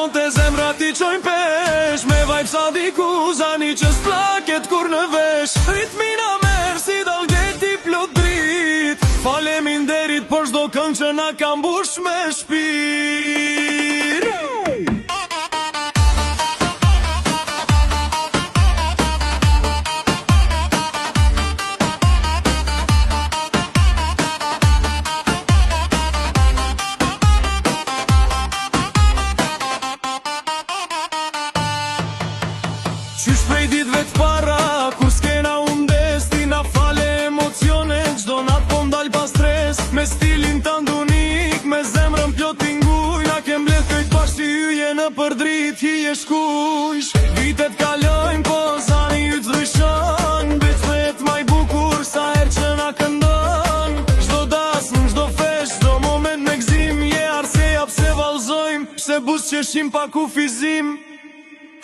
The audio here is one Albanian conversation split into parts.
son të zemra ti qojnë pesh Me vibe sa diku zani që s'plaket kur në vesh Ritmina merë si dalgeti plot drit Faleminderit për shdo këngë që na kam bush me shpir Qysh prej ditve t'para, kur s'kena undes Ti na fale emocione, gjdo nat po m'dal pa stres Me stilin t'andunik, me zemrën plot t'inguj Na kem blet këjt pashti yje në përdrit, hi e shkujsh Vitet kalojnë, po zani ju t'dryshon Bitch me jet maj bukur, sa her që na këndon Gjdo dasn, gjdo fesh, gjdo moment me gzim Je arseja pse valzojmë, pse bus që shim pa kufizim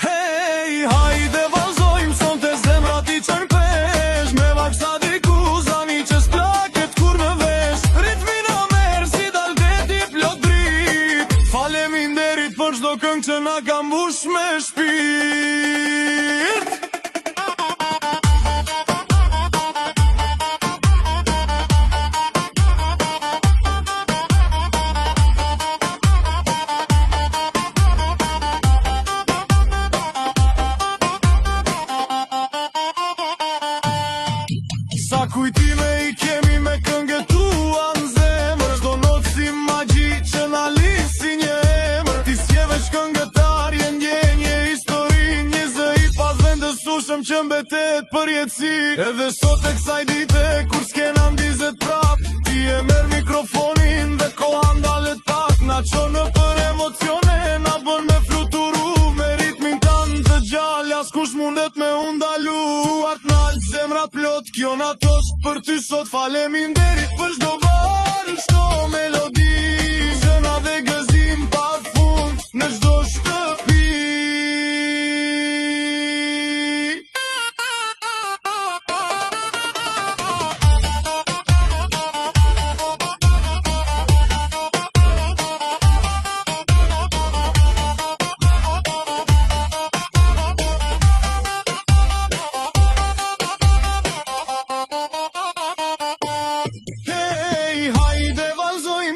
Hej, hajde valzojmë, son të zemra ti qërnë pesh Me vak sa diku, zani që s'plaket kur në vesh Ritmina merë si dalgeti plot drit Faleminderit për çdo këngë që na kam bush me shpirt Sa kujtime i kemi me këngët tua në zemër Çdo notë si magji që na lis si një emër Ti s'jeve shkëngëtar, je ndjenje, histori Një zë i pas vendësushëm që mbetet për jetësi Edhe sot e kësaj dite, kur s'kena m'dizet prap Ti e merr mikrofonin dhe koha ndalet pak Na qo në për emocione, na bën me fluturu Me ritmin tanë të gjall, askush mundet me undalu Tuat nalë, zemrat plot, kjo na tosh për ty sot Faleminderit për çdo varë, çdo melodi Zëna dhe gëzim pa fund në çdo shtëpi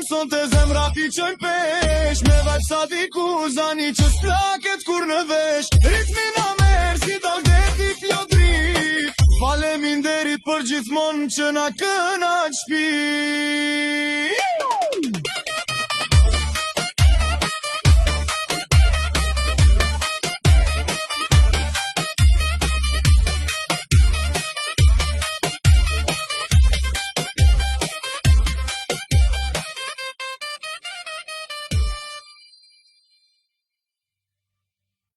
Son të zemra ti qojnë pesh Me vajp sa diku zani që s'plaket kur në vesh Ritmina merë si dalgeti plot drit Faleminderit për gjithmonë që na kënaq shpirt